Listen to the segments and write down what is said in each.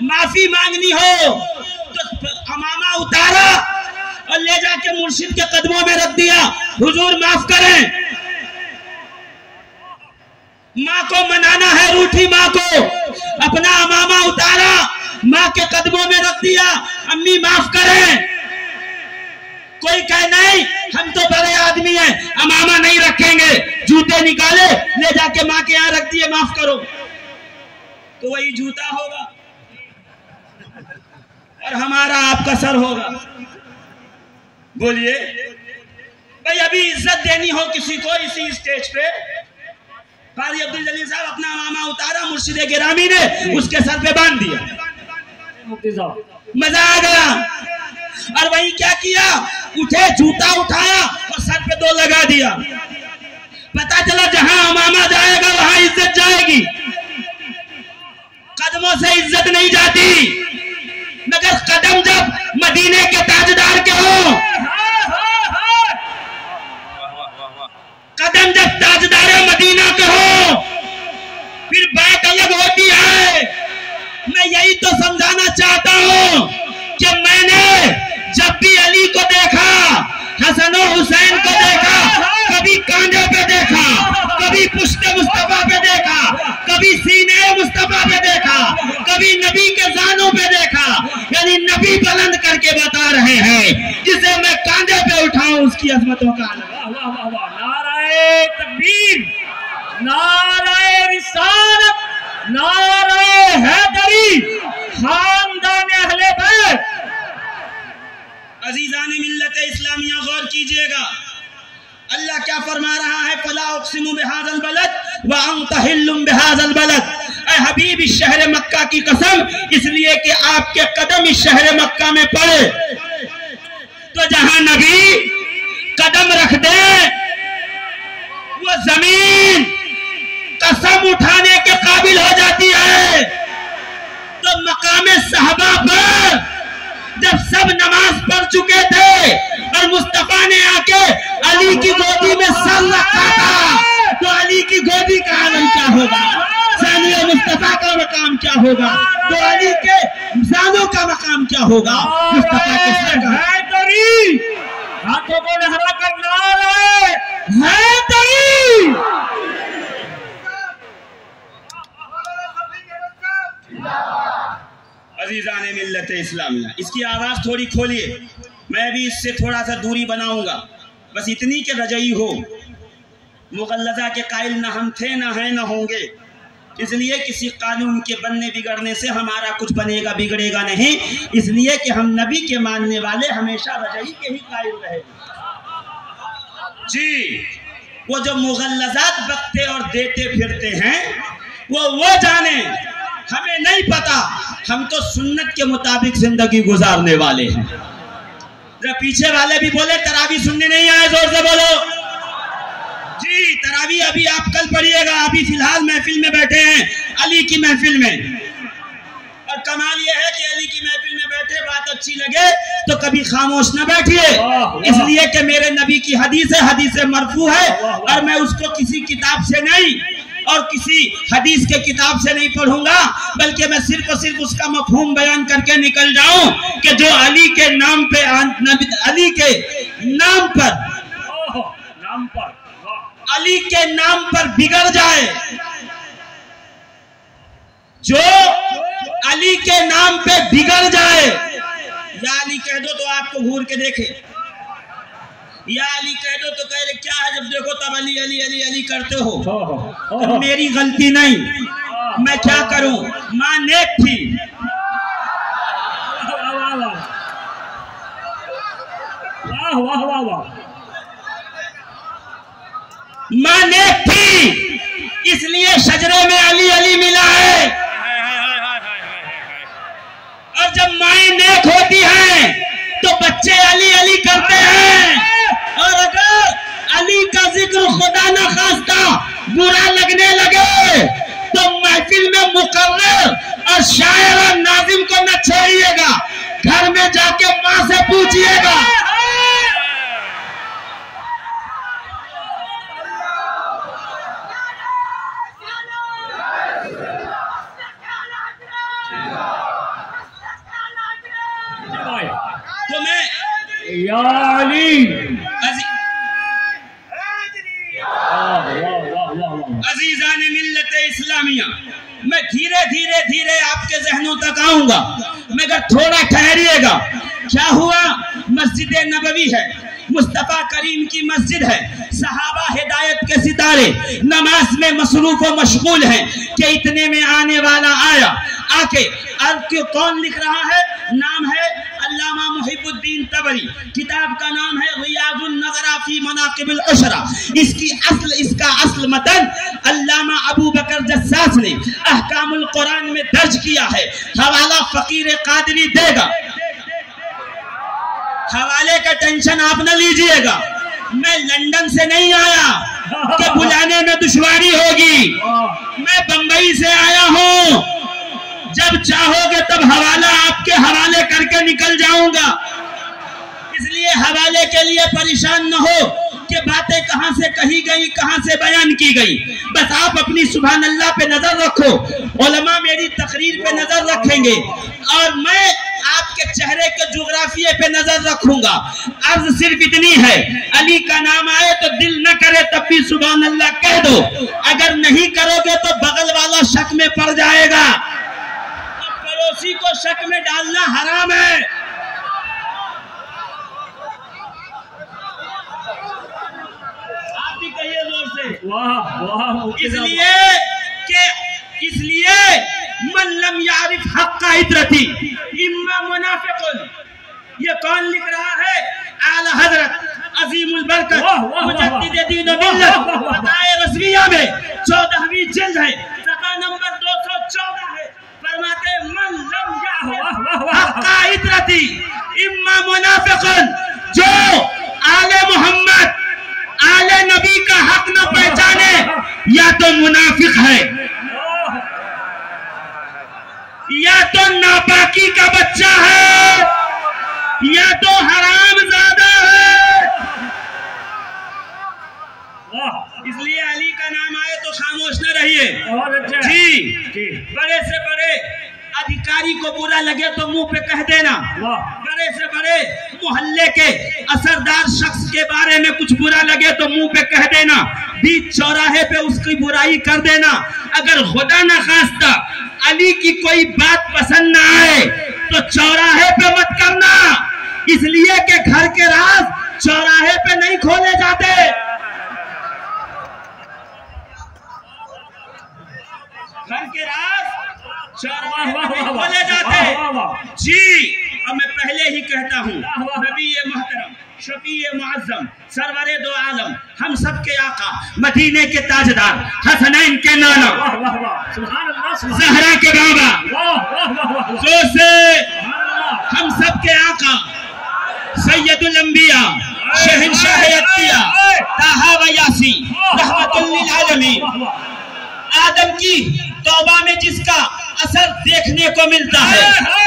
معافی مانگنی ہو تو امامہ اتارا اور لے جا کے مرشد کے قدموں میں رکھ دیا، حضور معاف کریں۔ ماں کو منانا ہے، روٹھی ماں کو، اپنا امامہ اتارا، ماں کے قدموں میں رکھ دیا، امی معاف کریں۔ کوئی کہے نہیں ہم تو بڑے آدمی ہیں امامہ نہیں رکھیں گے، جوتے نکالے لے جا کے ماں کے یہاں رکھ دیے، معاف کرو، تو وہی جوتا ہوگا اور ہمارا آپ کا سر ہوگا۔ بولیے بھائی، ابھی عزت دینی ہو کسی کو اسی اسٹیج پہ، قاری عبدالجلیل صاحب اپنا امامہ اتارا، مرشد گرامی نے اس کے سر پہ باندھ دیا، مزہ آ گیا۔ اور وہی کیا کیا، اٹھے جوتا اٹھایا اور سر پہ 2 لگا دیا۔ پتا چلا جہاں امامہ جائے گا وہاں عزت جائے گی، قدموں سے عزت نہیں جاتی، مگر قدم جب مدینے کے تاجدار کے ہوں، قدم جب تاجدار مدینہ کے ہوں، پھر بات الگ ہوتی ہے۔ میں یہی تو سمجھانا چاہتا ہوں کہ میں نے جب بھی علی کو دیکھا، حسن و حسین کو دیکھا، کبھی کاندھے پہ دیکھا، کبھی پشت مصطفیٰ پہ دیکھا، کبھی سینے مصطفیٰ پہ دیکھا، کبھی نبی کے زانوں پہ دیکھا، یعنی نبی بلند کر کے بتا رہے ہیں جسے میں کاندھے پہ اٹھاؤں اس کی عظمتوں کا عالم۔ نعرہ تکبیر، نعرہ رسالت، نعرہ حیدری، خاندان اہل بیت۔ عزیزان ملت اسلامیہ غور کیجئے گا، اللہ کیا فرما رہا ہے، فَلَا أُقْسِمُ بِهَذَا الْبَلَدِ وَأَنْتَ حِلٌّ بِهَذَا الْبَلَدِ۔ اے حبیب اس شہر مکہ کی قسم، اس لیے کہ آپ کے قدم اس شہر مکہ میں پڑے، تو جہاں نبی قدم رکھ دے وہ زمین قسم اٹھانے کے قابل ہو جاتی ہے۔ تو مقام صحابہ پر جب سب نماز پڑھ چکے تھے اور مصطفیٰ نے آ کے علی کی گودی میں سر رکھا تھا، تو علی کی گودی کا عالم کیا ہوگا، ثانیہ مصطفیٰ کا مقام کیا ہوگا، تو علی کے زانوں کا مقام کیا ہوگا، مصطفیٰ کے سر کا۔ حیدری، ہاتھوں کو لہرا کر نعرہ حیدری۔ عزیزان ملت اسلامیہ، اس کی آواز تھوڑی کھولیے، میں بھی اس سے تھوڑا سا دوری بناؤں گا، بس اتنی کہ رجعی ہو۔ مغلظہ کے قائل نہ ہم تھے، نہ ہیں، نہ ہوں گے، اس لیے کسی قانون کے بننے بگڑنے سے ہمارا کچھ بنے گا بگڑے گا نہیں، اس لیے کہ ہم نبی کے ماننے والے ہمیشہ رجعی کے ہی قائل رہے۔ جی، وہ جو مغلظات بکتے اور دیتے پھرتے ہیں وہ جانے، ہمیں نہیں پتا، ہم تو سنت کے مطابق زندگی گزارنے والے ہیں۔ ذرا پیچھے والے بھی بولے تراویح سننے نہیں آئے، زور سے بولو جی۔ تراویح ابھی آپ کل پڑھیے گا، ابھی فی الحال محفل میں بیٹھے ہیں علی کی محفل میں، اور کمال یہ ہے کہ علی کی محفل میں بیٹھے بات اچھی لگے تو کبھی خاموش نہ بیٹھیے، اس لیے کہ میرے نبی کی حدیث ہے، حدیث مرفوع ہے، اور میں اس کو کسی کتاب سے نہیں اور کسی حدیث کے کتاب سے نہیں پڑھوں گا، بلکہ میں صرف اور صرف اس کا مفہوم بیان کر کے نکل جاؤں کہ جو علی کے نام پہ، علی کے نام پر بگڑ جائے، جو علی کے نام پہ بگڑ جائے، یا علی کہہ دو تو آپ کو گھور کے دیکھے، یا علی کہہ دو تو کہہ رہے کیا ہے، جب دیکھو تب علی علی علی علی کرتے ہو، میری غلطی نہیں، میں کیا کروں، ماں نیک تھی، ماں نیک تھی، اس لیے شجرے میں علی علی ملا ہے، اور جب مائیں نیک ہوتی ہیں تو بچے علی علی کرتے ہیں، اور اگر علی کا ذکر خدا نہ خواستہ برا لگنے لگے تو محفل میں مقرر اور شاعر اور ناظم کو نہ چھوڑیے گا، گھر میں جا کے ماں سے پوچھئے گا۔ یا علی عزیزان ملت اسلامیہ، میں دھیرے دھیرے دھیرے آپ کے ذہنوں تک آؤں گا، مگر تھوڑا ٹھہریے گا۔ کیا ہوا؟ مسجد نبوی ہے، مصطفیٰ کریم کی مسجد ہے، صحابہ ہدایت کے ستارے نماز میں مصروف و مشغول ہیں کہ اتنے میں آنے والا آیا، آ کے کون لکھ رہا ہے؟ نام ہے علامہ محب الدین طبری، کتاب کا نام ہے ریاض النظرہ فی مناقب العشرہ۔ اس کا اصل متن علامہ ابو بکر جساس نے احکام القرآن میں درج کیا ہے، حوالہ فقیر قادری دے گا، حوالے کا ٹینشن آپ نہ لیجئے گا، میں لندن سے نہیں آیا کہ بلانے میں دشواری ہوگی، میں بمبئی سے آیا ہوں، جب چاہو گے تب حوالہ آپ کے حوالے کر کے نکل جاؤں گا، اس لیے حوالے کے لیے پریشان نہ ہو کہ باتیں کہاں سے کہی گئی، کہاں سے بیان کی گئی، بس آپ اپنی سبحان اللہ پہ نظر رکھو، علماء میری تقریر پہ نظر رکھیں گے اور میں آپ کے چہرے کے جغرافیے پہ نظر رکھوں گا۔ عرض صرف اتنی ہے، علی کا نام آئے تو دل نہ کرے تب بھی سبحان اللہ کہہ دو، اگر نہیں کرو گے تو بغل والا شک میں پڑ جائے گا، پڑوسی کو شک میں ڈالنا حرام ہے۔ آپ بھی کہیے زور سے، اس لیے من لم یعرف حق عطرتی اما منافق۔ یہ کون لکھ رہا ہے؟ اعلی حضرت عظیم البرکت مجدد دین و ملت، فتائے رضویہ میں 14ویں جلد ہے، صفحہ نمبر 214 ہے، فرماتے ہیں من لم یعرف حق عطرتی اما منافق، جو آل محمد آل نبی کا حق نہ پہچانے یا تو منافق ہے یا تو ناپاکی کا بچہ ہے یا تو حرام زادہ ہے۔ اس لیے علی کا نام آئے تو خاموش نہ رہیے جی، بڑے سے بڑے ادھیکاری کو برا لگے تو منہ پہ کہہ دینا، بڑے سے بڑے محلے کے اثردار شخص کے بارے میں کچھ برا لگے تو منہ پہ کہہ دینا، بیچ چوراہے پہ اس کی برائی کر دینا۔ اگر خدا نہ خواستہ علی کی کوئی بات پسند نہ آئے تو چوراہے پہ مت کرنا، اس لیے کہ گھر کے راز چوراہے پہ نہیں کھولے جاتے۔ گھر کے راز چوراہے پہ نہیں کھولے جاتے جی۔ اب میں پہلے ہی کہتا ہوں، نبی محترم شفیع معظم سرور دو عالم ہم سب کے آقا مدینے کے تاجدار حسنین کے نانا زہرا کے بابا زور سے ہم سب کے آقا سید الانبیاء شہنشاہ اتقیاء طٰہٰ و یاسین رحمت للعالمین، آدم کی توبہ میں جس کا اثر دیکھنے کو ملتا ہے،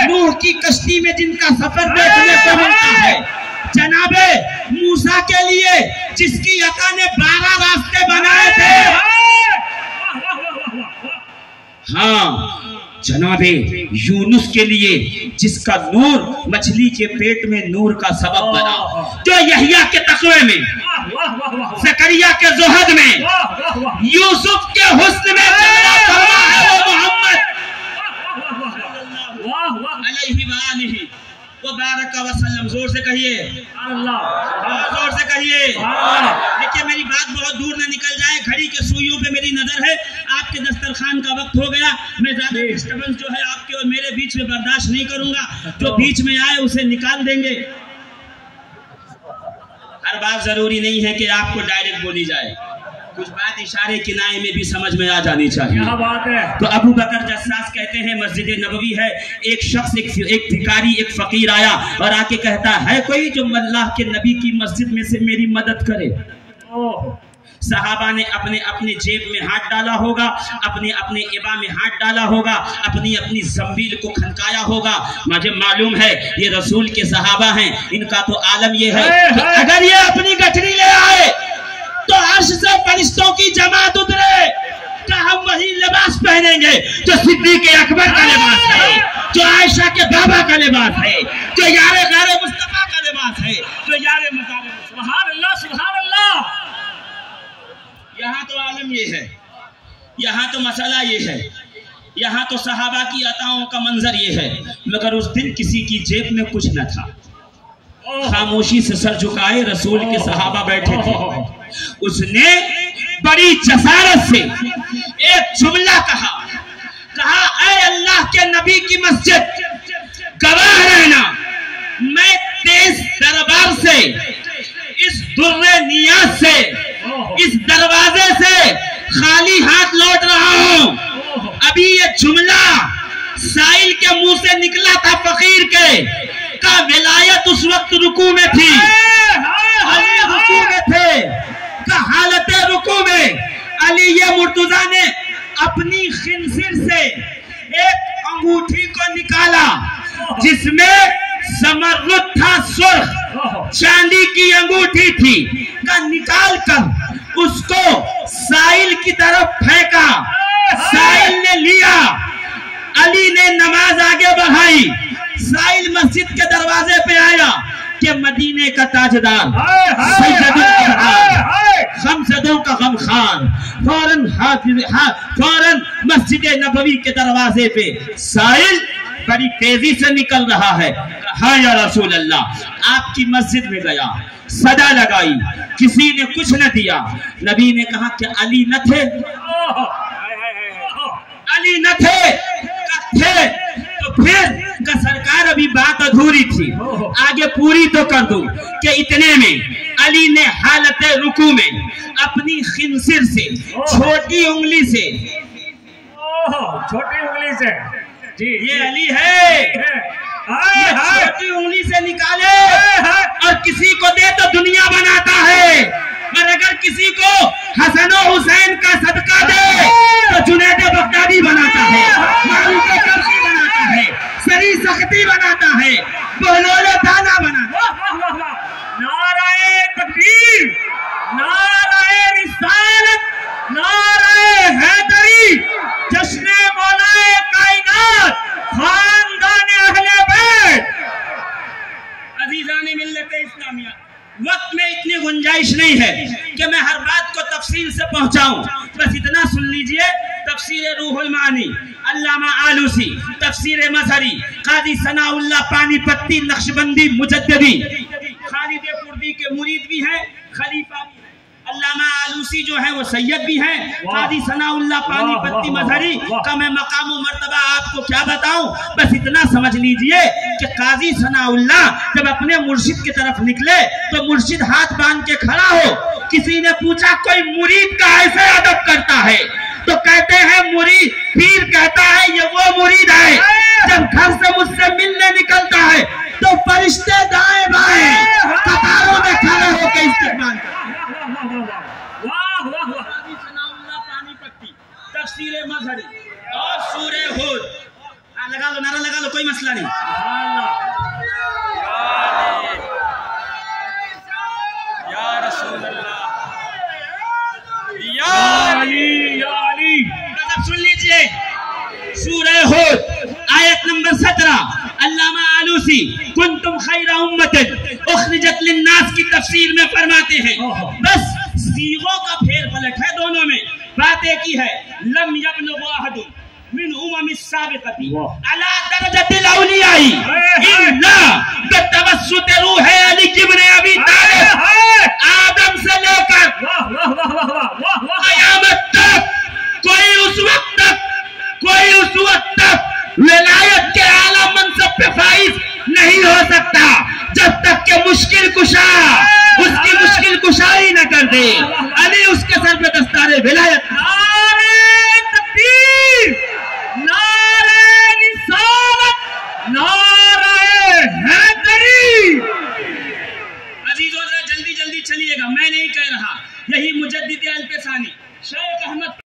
نوح کی کشتی میں جن کا سفر دیکھنے کو ملتا ہے، جناب موسیٰ کے لیے جس کی عطا نے 12 راستے بنائے تھے، ہاں جناب یونس کے لیے جس کا نور مچھلی کے پیٹ میں نور کا سبب بنا، جو یحییٰ کے تقوی میں، زکریا کے زہد میں، یوسف کے حسن میں جلوہ فرما ہے وہ محمد علیہ وآلہ وبارک وسلم۔ زور سے کہیے زور سے کہیے۔ دیکھیے میری بات بہت دور نہ نکل جائے، گھڑی کے سوئیوں پہ میری نظر ہے، آپ کے دسترخوان کا وقت ہو گیا، میں زیادہ ڈسٹربنس جو ہے آپ کے اور میرے بیچ میں برداشت نہیں کروں گا، جو بیچ میں آئے اسے نکال دیں گے۔ ہر بات ضروری نہیں ہے کہ آپ کو ڈائریکٹ بولی جائے، کچھ بات اشارے کنائے میں بھی سمجھ میں آ جانی چاہیے۔ کیا بات ہے؟ تو ابو بکر جساس کہتے ہیں مسجد نبوی ہے، ایک شخص ایک بھکاری ایک فقیر آیا اور آ کے کہتا ہے کوئی جو اللہ کے نبی کی مسجد میں سے میری مدد کرے۔ صحابہ نے اپنے اپنے جیب میں ہاتھ ڈالا ہوگا، اپنے اپنے ابا میں ہاتھ ڈالا ہوگا، اپنی اپنی زنبیل کو کھنکایا ہوگا۔ مجھے معلوم ہے یہ رسول کے صحابہ ہیں، ان کا تو عالم یہ ہے کہ اگر یہ اپنی گٹھڑی لے آئے تو عرش سے فرشتوں کی جماعت اترے، کہ ہم وہی لباس پہنیں گے جو صدیق اکبر کا لباس ہے، جو عائشہ کے بابا کا لباس ہے، جو یار غار مصطفیٰ کا لباس ہے۔ کام یہ ہے، یہاں تو مسئلہ یہ ہے، یہاں تو صحابہ کی عطاؤں کا منظر یہ ہے، مگر اس دن کسی کی جیب میں کچھ نہ تھا، خاموشی سے سر جھکائے رسول کے صحابہ بیٹھے تھے۔ اس نے بڑی جسارت سے ایک جملہ کہا اے اللہ کے نبی کی مسجد، گواہ رہنا میں تیز دربار سے، اس در نیاز سے، اس دروازے سے خالی ہاتھ لوٹ رہا ہوں۔ ابھی یہ جملہ سائل کے منہ سے نکلا تھا فقیر کے، کا ولایت اس وقت رکوع میں تھی، علی رکوع میں تھے، کا حالت رکوع میں علی مرتضیٰ نے اپنی خنصر سے ایک انگوٹھی کو نکالا جس میں زمرد تھا، سرخ چاندی کی انگوٹھی تھی، کا نکال کر اس کو سائل کی طرف پھینکا، سائل نے لیا، علی نے نماز آگے بڑھائی، سائل مسجد کے دروازے پہ آیا کہ مدینے کا تاجدار، سید الابرار، غمزدوں کا غمخوار، فوراً مسجد نبوی کے دروازے پہ سائل بڑی تیزی سے نکل رہا ہے۔ کہا یا رسول اللہ، آپ کی مسجد میں گیا، صدا لگائی، کسی نے کچھ نہ دیا، نبی نے کہا کہ علی نہ تھے، علی نہ تھے، تو پھر کا سرکار ابھی بات ادھوری تھی، آگے پوری تو کر دوں کہ اتنے میں علی نے حالت رکوع میں اپنی خنصر سے، چھوٹی انگلی سے، چھوٹی انگلی سے، یہ علی ہے، چھوٹی انگلی سے نکالے اور کسی کو دے تو دنیا بناتا ہے، اور اگر کسی کو حسن و حسین کا صدقہ دے تو جنید بغدادی بناتا ہے، معروف کرسی بناتا ہے، سری سختی بناتا ہے، بہلول دانا بناتا ہے۔ نعرہ تکبیر، نعرہ رسالت، نعرہ حیدری، جشن مولا کائنات، خاندان اہل بیت۔ عزیزان ملت اسلامیہ، وقت میں اتنی گنجائش نہیں ہے کہ میں ہر بات کو تفصیل سے پہنچاؤں، بس اتنا سن لیجئے، تفسیر روح المعانی علامہ آلوسی، تفسیر مظہری قاضی ثناء اللہ پانی پتی نقشبندی مجددی، خالد پردی کے مرید بھی ہیں، خلیفہ بھی ہیں، علامہ آلوسی جو ہے وہ سید بھی ہیں، قاضی ثناء اللہ پانی پتی مظہری کا میں مقام و مرتبہ آپ کو کیا بتاؤں، بس اتنا سمجھ لیجئے کہ قاضی ثناء اللہ جب اپنے مرشد کی طرف نکلے تو مرشد ہاتھ باندھ کے کھڑا ہو، کسی نے پوچھا کوئی مرید کا ایسے ادب کرتا ہے تو کہتے ہیں مرید، پیر کہتا ہے یہ وہ مرید ہے جب گھر سے مجھ سے ملنے نکلتا ہے تو فرشتے دائیں بائیں قطاروں میں کھڑے ہو کے استقبال کرتے ہیں۔ قاضی ثناء اللہ پانی پتی، تفسیر مظہری اور سورہ ہود، لگا لو نعرہ لگا لو، کوئی مسئلہ نہیں۔ یا رسول اللہ، یا علی، یا علی، مطلب سن لیجئے، سورہ ہود آیت نمبر 17، علامہ آلوسی کنتم خیر امت اخرجت للناس کی تفسیر میں فرماتے ہیں، بس صیغوں کا پھیر پلٹ ہے دونوں میں، بات ایک ہی ہے، لم یبلغ احد من السابقۃ علی درجۃ الاولیاء الا بتوسط روح علی ابن ابی طالب، آدم سے لے کر قیامت تک کوئی اس وقت تک ولایت کے اعلیٰ منصب پہ فائز نہیں ہو سکتا جب تک کہ مشکل کشا اس کی مشکل کشائی نہ کر دے۔ علی اس کے سر پہ دستار ولایت۔ نعرہ تکبیر، نعرہ رسالت، نعرہ حیدری۔ عزیزو ذرا جلدی جلدی چلیے گا، میں نہیں کہہ رہا، یہی مجدد الفسانی